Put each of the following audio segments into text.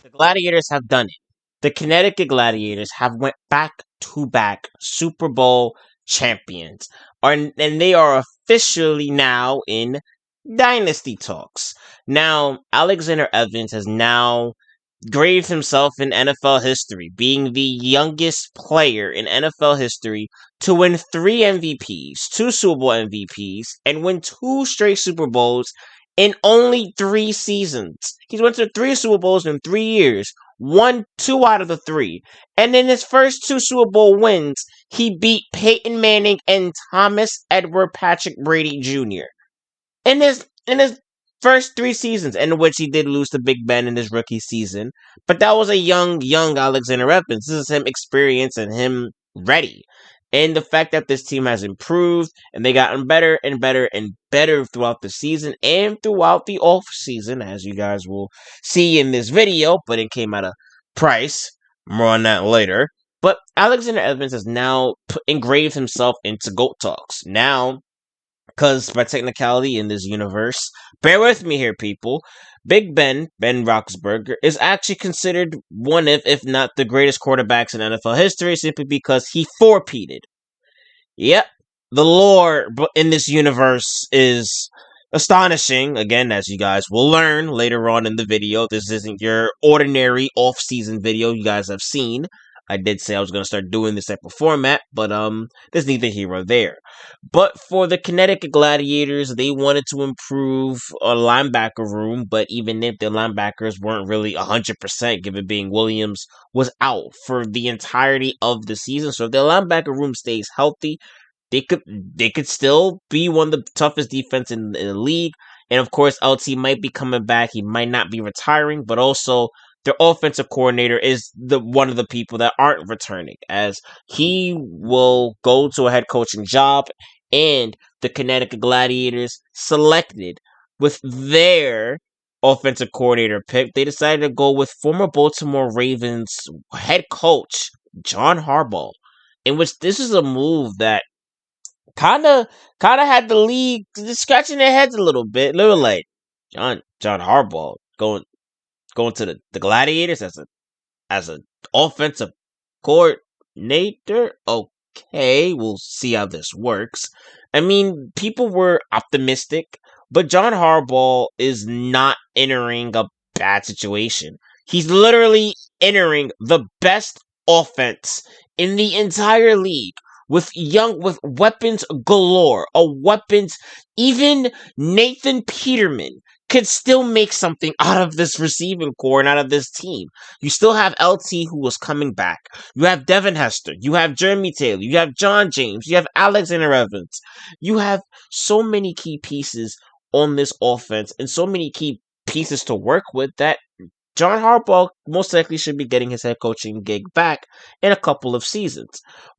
The Gladiators have done it. The Connecticut Gladiators have went back-to-back Super Bowl champions, and they are officially now in dynasty talks. Now, Alexander Evans has now graved himself in NFL history, being the youngest player in NFL history to win 3 MVPs, 2 Super Bowl MVPs, and win 2 straight Super Bowls in only 3 seasons. He's went to 3 Super Bowls in 3 years, won 2 out of the 3. And in his first 2 Super Bowl wins, he beat Peyton Manning and Thomas Edward Patrick Brady Jr. In his first 3 seasons, in which he did lose to Big Ben in his rookie season. But that was a young Alexander Evans. This is him experienced and him ready. And the fact that this team has improved and they gotten better and better and better throughout the season and throughout the off season, as you guys will see in this video, but it came at a price. More on that later. But Alexander Evans has now engraved himself into GOAT talks. Now, because by technicality in this universe, bear with me here, people. Ben Roethlisberger, is actually considered one of, if not the greatest quarterbacks in NFL history, simply because he four-peated. Yep, the lore in this universe is astonishing. Again, as you guys will learn later on in the video, this isn't your ordinary off-season video you guys have seen. I did say I was going to start doing this type of format, but there's neither here or there. But for the Connecticut Gladiators, they wanted to improve a linebacker room, but even if their linebackers weren't really 100%, given being Williams was out for the entirety of the season. So if their linebacker room stays healthy, they could still be one of the toughest defense in the league. And of course, LT might be coming back. He might not be retiring, but also their offensive coordinator is the one of the people that aren't returning, as he will go to a head coaching job. And the Connecticut Gladiators selected with their offensive coordinator pick. They decided to go with former Baltimore Ravens head coach John Harbaugh, in which this is a move that kind of had the league just scratching their heads a little bit. They were like, John Harbaugh going to the Gladiators as a offensive coordinator. Okay, we'll see how this works. I mean, people were optimistic, but John Harbaugh is not entering a bad situation. He's literally entering the best offense in the entire league with weapons galore. Even Nathan Peterman could still make something out of this receiving core and out of this team. You still have LT, who was coming back. You have Devin Hester. You have Jeremy Taylor. You have John James. You have Alexander Evans. You have so many key pieces on this offense and so many key pieces to work with that John Harbaugh most likely should be getting his head coaching gig back in a couple of seasons.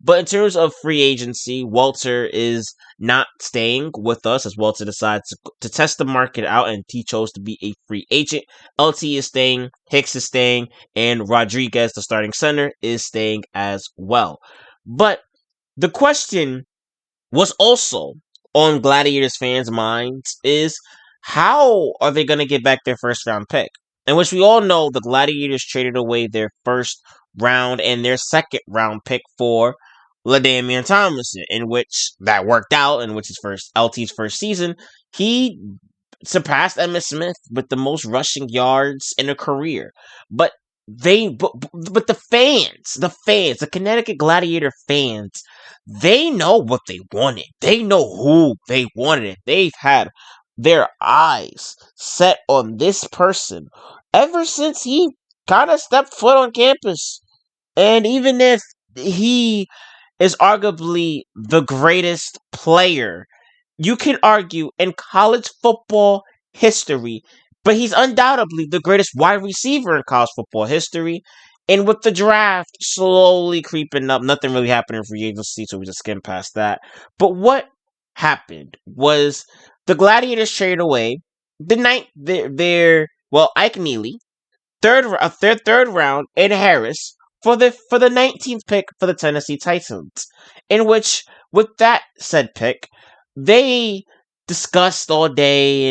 But in terms of free agency, Walter is not staying with us, as Walter decides to test the market out, and he chose to be a free agent. LT is staying, Hicks is staying, and Rodriguez, the starting center, is staying as well. But the question was also on Gladiators fans' minds is, how are they going to get back their first round pick? In which we all know the Gladiators traded away their first round and their second round pick for LaDainian Tomlinson, in which that worked out, in which LT's first season, he surpassed Emmitt Smith with the most rushing yards in a career. But the the Connecticut Gladiator fans, they know what they wanted. They know who they wanted. They've had their eyes set on this person ever since he kind of stepped foot on campus. And even if he is arguably the greatest player, you can argue, in college football history, but he's undoubtedly the greatest wide receiver in college football history. And with the draft slowly creeping up, nothing really happened in free agency, so we just skimmed past that. But what happened was the Gladiators traded away Ike Neely, their third round, and Harris for the 19th pick for the Tennessee Titans. In which, with that said pick, they discussed all day,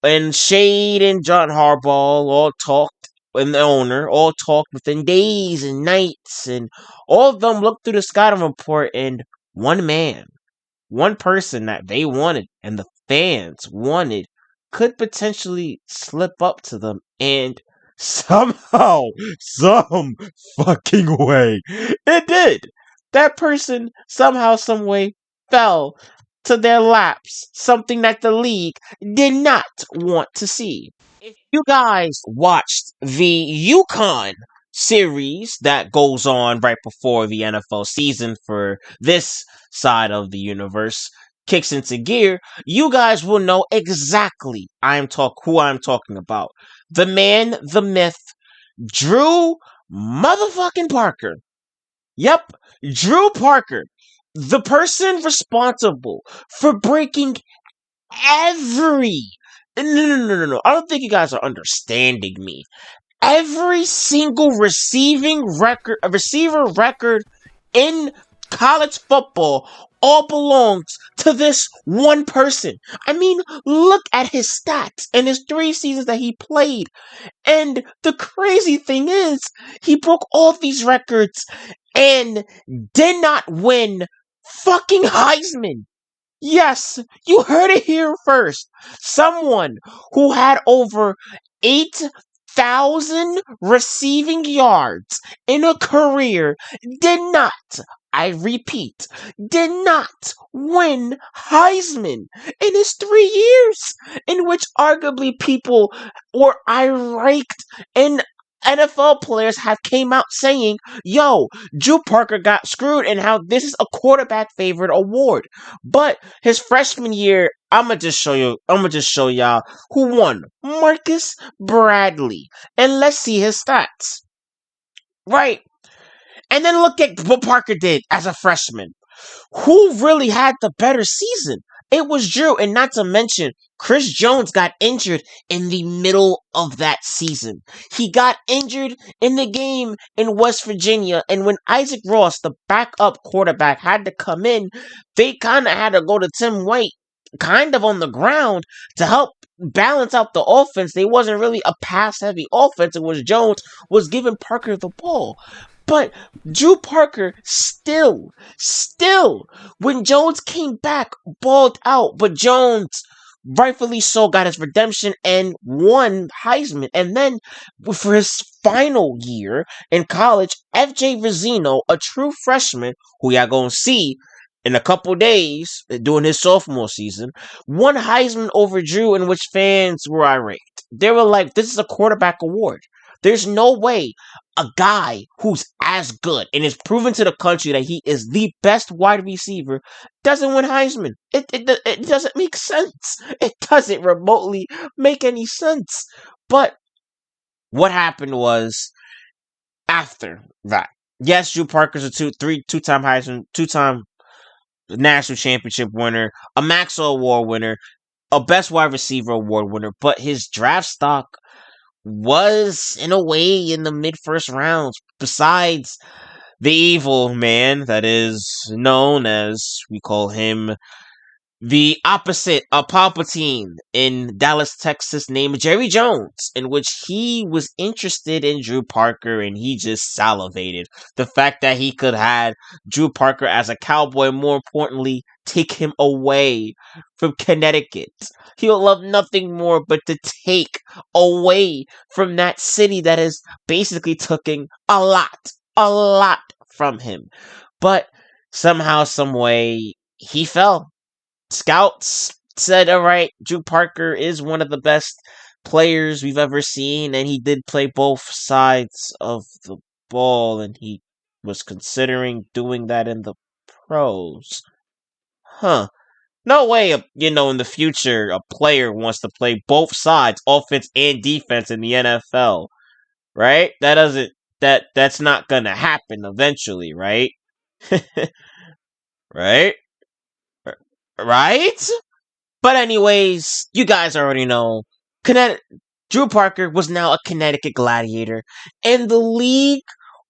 and Shade and John Harbaugh all talked and the owner all talked within days and nights, and all of them looked through the scouting report, and one man, one person that they wanted and the fans wanted could potentially slip up to them, and somehow, some fucking way, it did. That person somehow, some way fell to their laps, something that the league did not want to see. If you guys watched the Yukon series that goes on right before the NFL season for this side of the universe kicks into gear, you guys will know exactly who I'm talking about. The man, the myth, Drew motherfucking Parker. Yep, Drew Parker, the person responsible for breaking every. No. I don't think you guys are understanding me. Every single receiver record in college football all belongs to this one person. I mean, look at his stats and his 3 seasons that he played. And the crazy thing is, he broke all these records and did not win fucking Heisman. Yes, you heard it here first. Someone who had over 8,000 receiving yards in a career did not, I repeat, did not win Heisman in his 3 years, in which arguably people were irate and NFL players have came out saying, yo, Drew Parker got screwed and how this is a quarterback favorite award. But his freshman year, I'ma just show y'all who won. Marcus Bradley. And let's see his stats. Right. And then look at what Parker did as a freshman. Who really had the better season? It was Drew, and not to mention, Chris Jones got injured in the middle of that season. He got injured in the game in West Virginia, and when Isaac Ross, the backup quarterback, had to come in, they kind of had to go to Tim White kind of on the ground to help balance out the offense. They wasn't really a pass-heavy offense. It was Jones was giving Parker the ball. But Drew Parker still, when Jones came back, balled out. But Jones, rightfully so, got his redemption and won Heisman. And then for his final year in college, FJ Rizzino, a true freshman, who y'all gonna see in a couple days during his sophomore season, won Heisman over Drew, in which fans were irate. They were like, this is a quarterback award. There's no way a guy who's as good and is proven to the country that he is the best wide receiver doesn't win Heisman. It doesn't make sense. It doesn't remotely make any sense. But what happened was after that. Yes, Drew Parker's a two-time Heisman, two-time national championship winner, a Maxwell Award winner, a Best Wide Receiver Award winner, but his draft stock was, in a way, in the mid-first rounds. Besides the evil man that is known as, we call him, the opposite of Palpatine in Dallas, Texas, named Jerry Jones, in which he was interested in Drew Parker and he just salivated. The fact that he could have Drew Parker as a Cowboy, more importantly, take him away from Connecticut. He would love nothing more but to take away from that city that is basically taking a lot from him. But somehow, some way, he fell. Scouts said, all right, Drew Parker is one of the best players we've ever seen, and he did play both sides of the ball, and he was considering doing that in the pros. Huh. No way, in the future, a player wants to play both sides, offense and defense in the NFL, right? That's not gonna happen eventually, right? Right? Right? But anyways, you guys already know, Drew Parker was now a Connecticut Gladiator, and the league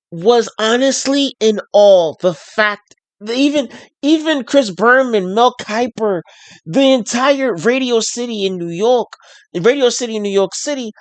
was honestly in awe. The fact Even even Chris Berman, Mel Kiper, the entire Radio City in New York City,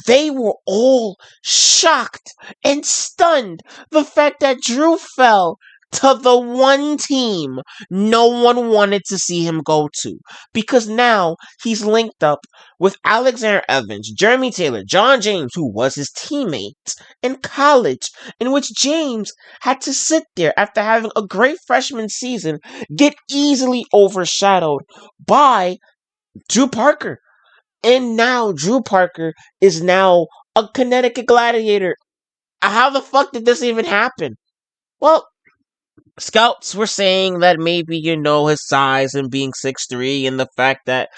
they were all shocked and stunned. The fact that Drew fell to the one team no one wanted to see him go to. Because now he's linked up with Alexander Evans, Jeremy Taylor, John James, who was his teammate in college, in which James had to sit there after having a great freshman season, get easily overshadowed by Drew Parker. And now Drew Parker is now a Connecticut Gladiator. How the fuck did this even happen? Well, scouts were saying that maybe, his size and being 6'3", and the fact that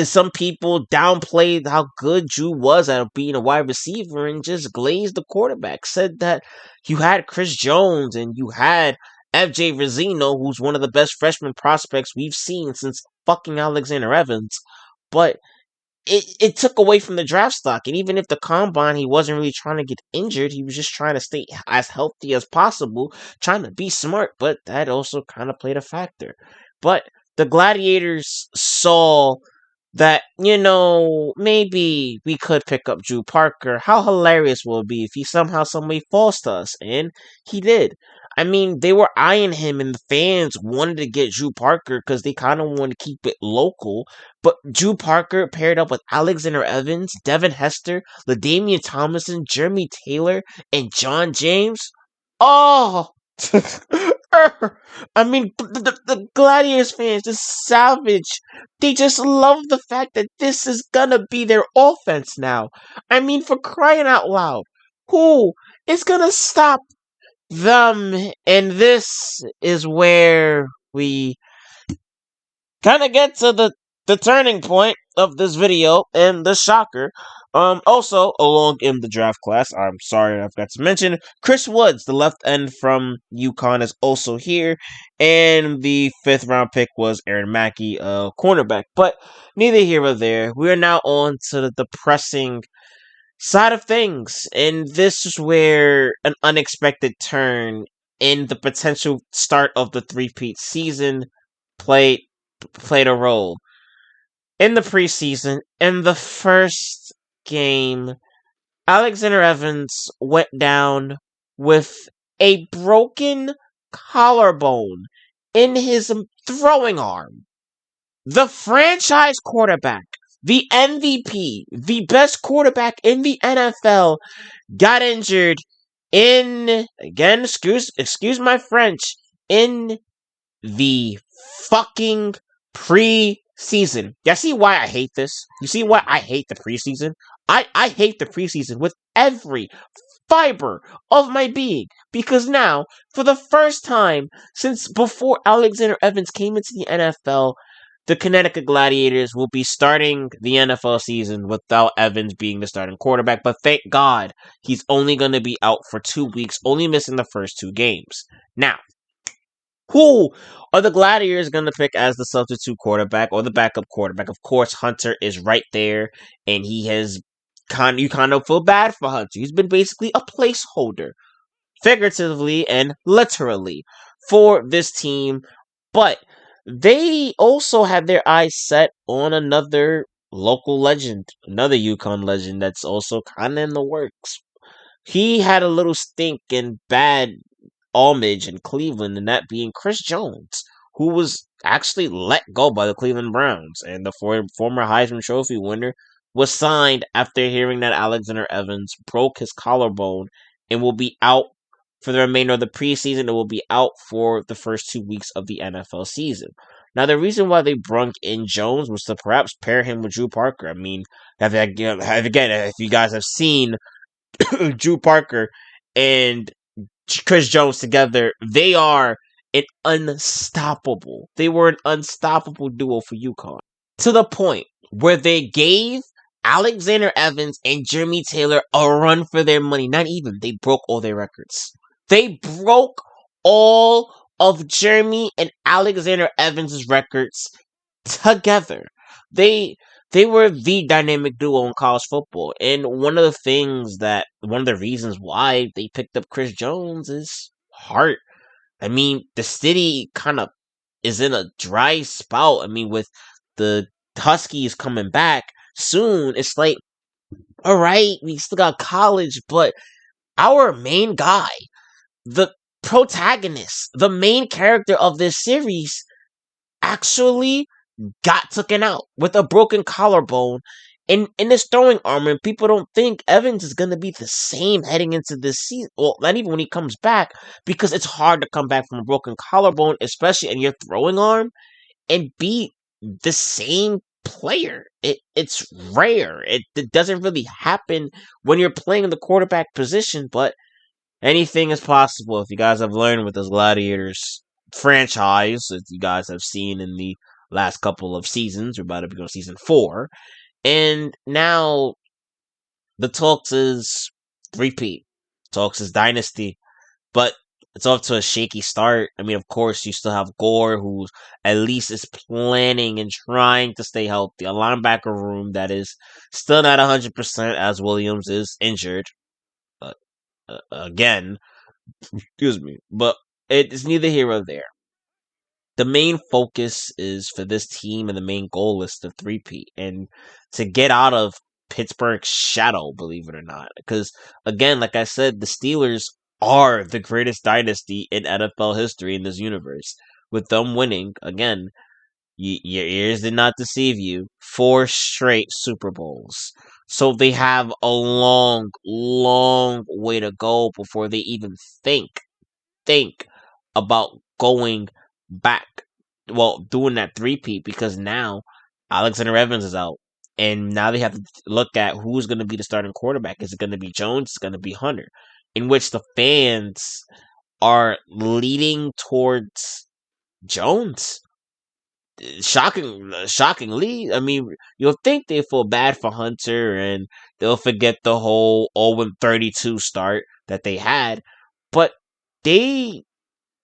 some people downplayed how good Drew was at being a wide receiver and just glazed the quarterback. Said that you had Chris Jones and you had FJ Rizzino, who's one of the best freshman prospects we've seen since fucking Alexander Evans. But it took away from the draft stock. And even if the combine, he wasn't really trying to get injured, he was just trying to stay as healthy as possible, trying to be smart, but that also kind of played a factor. But the Gladiators saw that, maybe we could pick up Drew Parker. How hilarious will it be if he somehow, somebody falls to us? And he did. I mean, they were eyeing him, and the fans wanted to get Drew Parker because they kind of want to keep it local. But Drew Parker paired up with Alexander Evans, Devin Hester, LaDainian Tomlinson, Jeremy Taylor, and John James. Oh! I mean, the Gladiators fans just savage. They just love the fact that this is gonna be their offense now. I mean, for crying out loud, who is gonna stop them? And this is where we kind of get to the turning point of this video and the shocker. Also, along in the draft class, I'm sorry I forgot to mention, Chris Woods, the left end from UConn, is also here, and the 5th round pick was Aaron Mackey, cornerback. But neither here or there. We are now on to the depressing side of things, and this is where an unexpected turn in the potential start of the three-peat season played a role. In the preseason, in the first game, Alexander Evans went down with a broken collarbone in his throwing arm. The franchise quarterback, the MVP, the best quarterback in the NFL, got injured again, excuse my French, in the fucking preseason. You see why I hate this? You see why I hate the preseason? I hate the preseason with every fiber of my being, because now, for the first time since before Alexander Evans came into the NFL, the Connecticut Gladiators will be starting the NFL season without Evans being the starting quarterback. But thank God, he's only going to be out for 2 weeks, only missing the first 2 games. Now, who are the Gladiators going to pick as the substitute quarterback or the backup quarterback? Of course, Hunter is right there, and you kind of feel bad for Hunter. He's been basically a placeholder, figuratively and literally, for this team. But they also have their eyes set on another local legend, another UConn legend that's also kind of in the works. He had a little stink and bad homage in Cleveland, and that being Chris Jones, who was actually let go by the Cleveland Browns, and the former Heisman Trophy winner was signed after hearing that Alexander Evans broke his collarbone and will be out for the remainder of the preseason. It will be out for the first 2 weeks of the NFL season. Now, the reason why they brung in Jones was to perhaps pair him with Drew Parker. I mean, if you guys have seen Drew Parker and Chris Jones together, they were an unstoppable duo for UConn. To the point where they gave Alexander Evans and Jeremy Taylor a run for their money. Not even. They broke all their records. They broke all of Jeremy and Alexander Evans' records together. They were the dynamic duo in college football. And one of the reasons why they picked up Chris Jones is heart. I mean, the city kind of is in a dry spout. I mean, with the Huskies coming back soon, it's like, all right, we still got college, but our main guy, the protagonist, the main character of this series, actually got taken out with a broken collarbone in his throwing arm, and people don't think Evans is going to be the same heading into this season. Well, not even when he comes back, because it's hard to come back from a broken collarbone, especially in your throwing arm, and be the same player. It's rare. It doesn't really happen when you're playing the quarterback position, but anything is possible. If you guys have learned with this Gladiators franchise, as you guys have seen in the last couple of seasons, we're about to be on season 4, and now the talks is repeat. Talks is dynasty, but it's off to a shaky start. I mean, of course, you still have Gore, who at least is planning and trying to stay healthy. A linebacker room that is still not 100%, as Williams is injured. But again, excuse me. But it's neither here or there. The main focus is for this team, and the main goal is to three-peat and to get out of Pittsburgh's shadow, believe it or not. Because, again, like I said, the Steelers are the greatest dynasty in NFL history in this universe. With them winning, again, your ears did not deceive you, 4 straight Super Bowls. So they have a long, long way to go before they even think about going back. Well, doing that three-peat, because now Alexander Evans is out. And now they have to look at who's going to be the starting quarterback. Is it going to be Jones? Is it going to be Hunter? In which the fans are leading towards Jones. Shockingly. I mean, you'll think they feel bad for Hunter and they'll forget the whole 0-32 start that they had. But they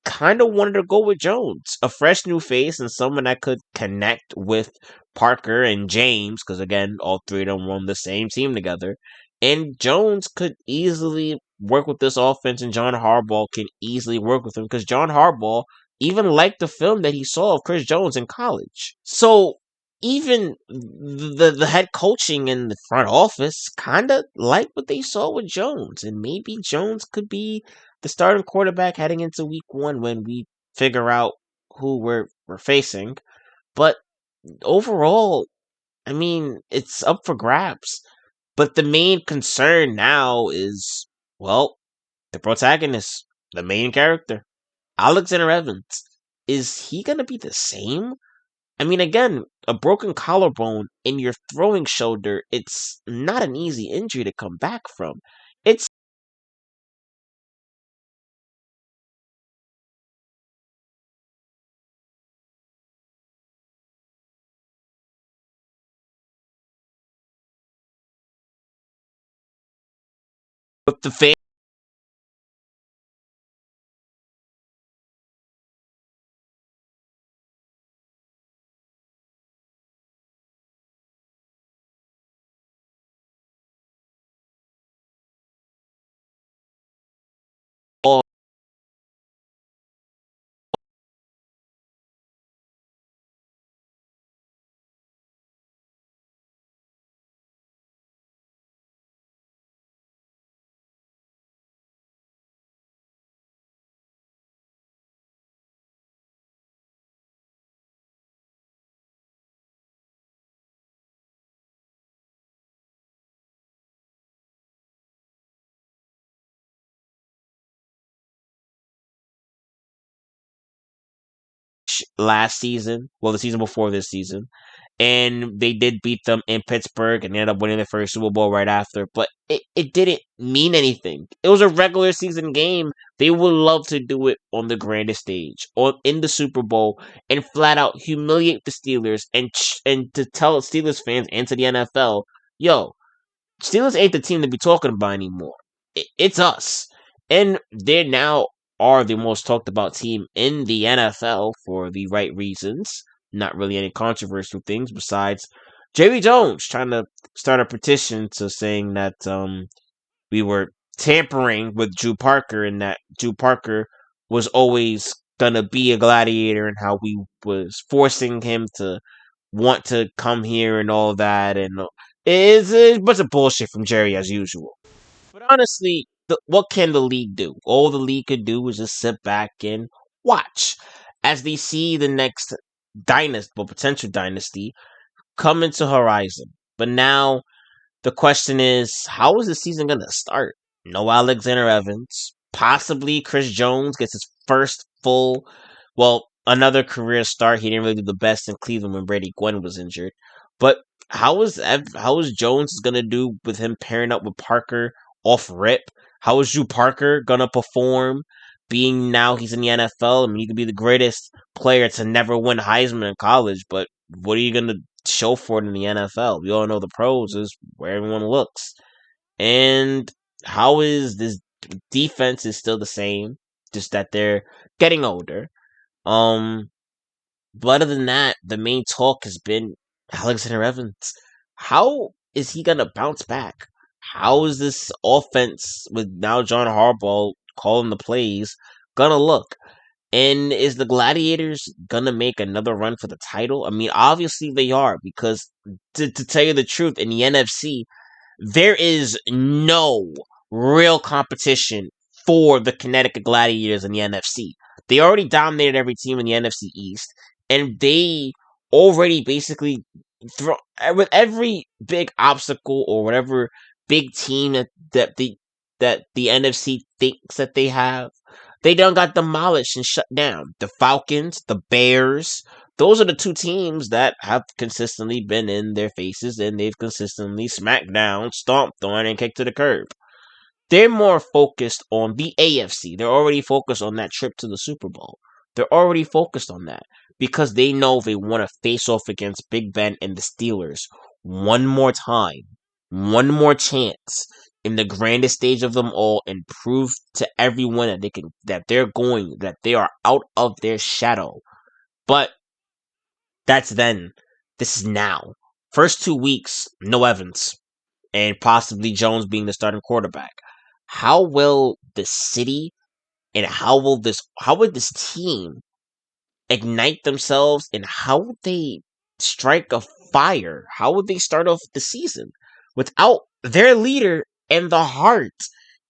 kind of wanted to go with Jones, a fresh new face and someone that could connect with Parker and James, because again, all three of them were on the same team together. And Jones could easily work with this offense, and John Harbaugh can easily work with him because John Harbaugh even liked the film that he saw of Chris Jones in college. So even the head coaching and the front office kind of like what they saw with Jones, and maybe Jones could be the starting quarterback heading into week 1 when we figure out who we're facing. But overall, I mean, it's up for grabs. But the main concern now is, well, the protagonist, the main character, Alexander Evans. Is he going to be the same? I mean, again, a broken collarbone in your throwing shoulder, it's not an easy injury to come back from. It's with the fan. Last season, well, the season before this season, and they did beat them in Pittsburgh and ended up winning the first Super Bowl right after. But it didn't mean anything. It was a regular season game. They would love to do it on the grandest stage, or in the Super Bowl, and flat out humiliate the Steelers and to tell Steelers fans and to the NFL, yo, Steelers ain't the team to be talking about anymore. It's us. And they now are the most talked about team in the NFL for the right reasons. Not really any controversial things besides Jerry Jones trying to start a petition to saying that we were tampering with Drew Parker and that Drew Parker was always gonna be a gladiator and how we was forcing him to want to come here and all that, and it's a bunch of bullshit from Jerry as usual. But honestly, what can the league do? All the league could do is just sit back and watch as they see the next dynasty, well, potential dynasty, come into horizon. But now the question is, how is the season going to start? No Alexander Evans. Possibly Chris Jones gets his first full, well, another career start. He didn't really do the best in Cleveland when Brady Gwen was injured. But how is Jones going to do with him pairing up with Parker off rip? How is Drew Parker going to perform? Being now he's in the NFL, I mean, you could be the greatest player to never win Heisman in college, but what are you going to show for it in the NFL? We all know the pros is where everyone looks. And how is this defense is still the same, just that they're getting older. Um, but other than that, the main talk has been Alexander Evans. How is he gonna bounce back? How is this offense with now John Harbaugh calling the plays gonna look? And is the Gladiators gonna make another run for the title? I mean, obviously they are, because to tell you the truth, in the NFC, there is no real competition for the Connecticut Gladiators in the NFC. They already dominated every team in the NFC East, and they already basically throw with every big obstacle or whatever big team that the NFC thinks that they have. They done got demolished and shut down. The Falcons, the Bears, those are the two teams that have consistently been in their faces and they've consistently smacked down, stomped on, and kicked to the curb. They're more focused on the AFC. They're already focused on that trip to the Super Bowl. They're already focused on that because they know they want to face off against Big Ben and the Steelers one more time, one more chance in the grandest stage of them all, and prove to everyone that they are out of their shadow. But that's then. This is now. First 2 weeks, no Evans, and possibly Jones being the starting quarterback. How will the city and how will this team ignite themselves, and how would they strike a fire? How would they start off the season without their leader and the heart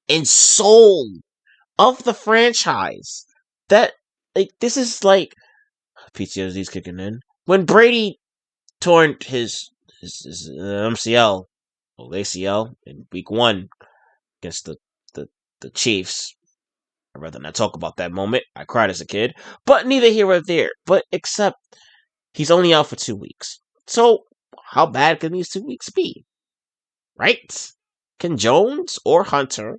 and soul of the franchise? That this is like PTSD's kicking in. When Brady torn his MCL or ACL in week 1 against the Chiefs. I'd rather not talk about that moment. I cried as a kid, but neither here or there. But except he's only out for 2 weeks. So how bad can these 2 weeks be? Right? Can Jones or Hunter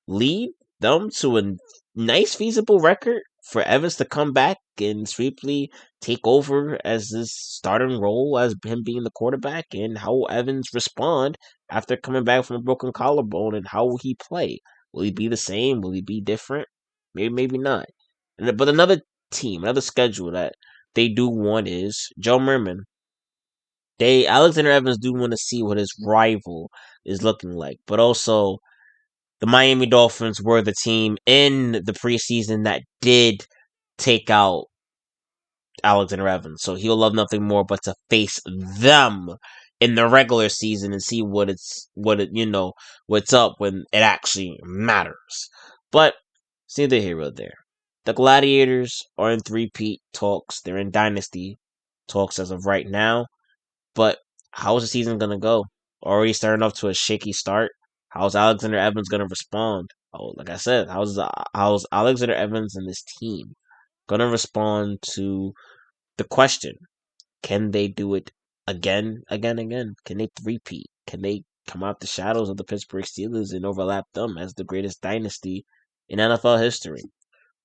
lead them to a nice feasible record for Evans to come back and sweeply take over as this starting role as him being the quarterback, and how will Evans respond after coming back from a broken collarbone, and how will he play? Will he be the same? Will he be different? Maybe, maybe not. But another team, another schedule that they do want is Joe Merman. Alexander Evans do want to see what his rival is looking like, but also the Miami Dolphins were the team in the preseason that did take out Alexander Evans. So he'll love nothing more but to face them in the regular season and see what's up when it actually matters. But it's neither here nor there. The Gladiators are in three-peat talks. They're in dynasty talks as of right now. But how is the season gonna go? Already starting off to a shaky start. How's Alexander Evans gonna respond? Oh, like I said, how's Alexander Evans and this team gonna respond to the question? Can they do it again, again, again? Can they three-peat? Can they come out the shadows of the Pittsburgh Steelers and overlap them as the greatest dynasty in NFL history?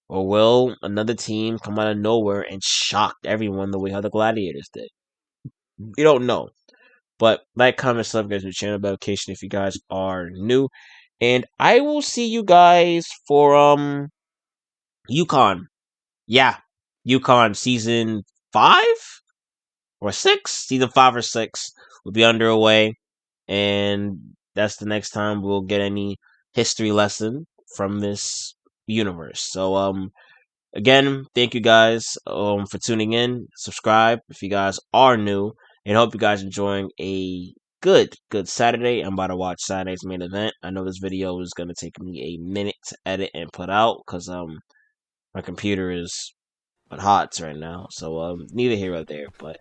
Or will another team come out of nowhere and shock everyone the way how the Gladiators did? We don't know. But like, comment, subscribe to the channel notification if you guys are new. And I will see you guys for UConn. Yeah. UConn season 5 or 6? Season 5 or 6 will be underway. And that's the next time we'll get any history lesson from this universe. So Again, thank you guys for tuning in. Subscribe if you guys are new, and hope you guys enjoying a good Saturday. I'm about to watch Saturday's main event. I know this video is gonna take me a minute to edit and put out because my computer is on hots right now. So neither here nor there. But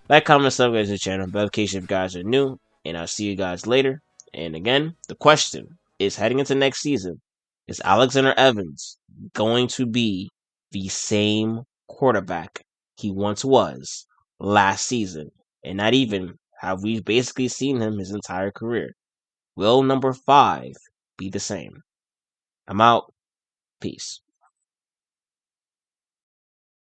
like, comment, subscribe to the channel. Notification if you guys are new, and I'll see you guys later. And again, the question is heading into next season: is Alexander Evans going to be the same quarterback he once was last season? And not even have we basically seen him his entire career. Will number 5 be the same? I'm out. Peace.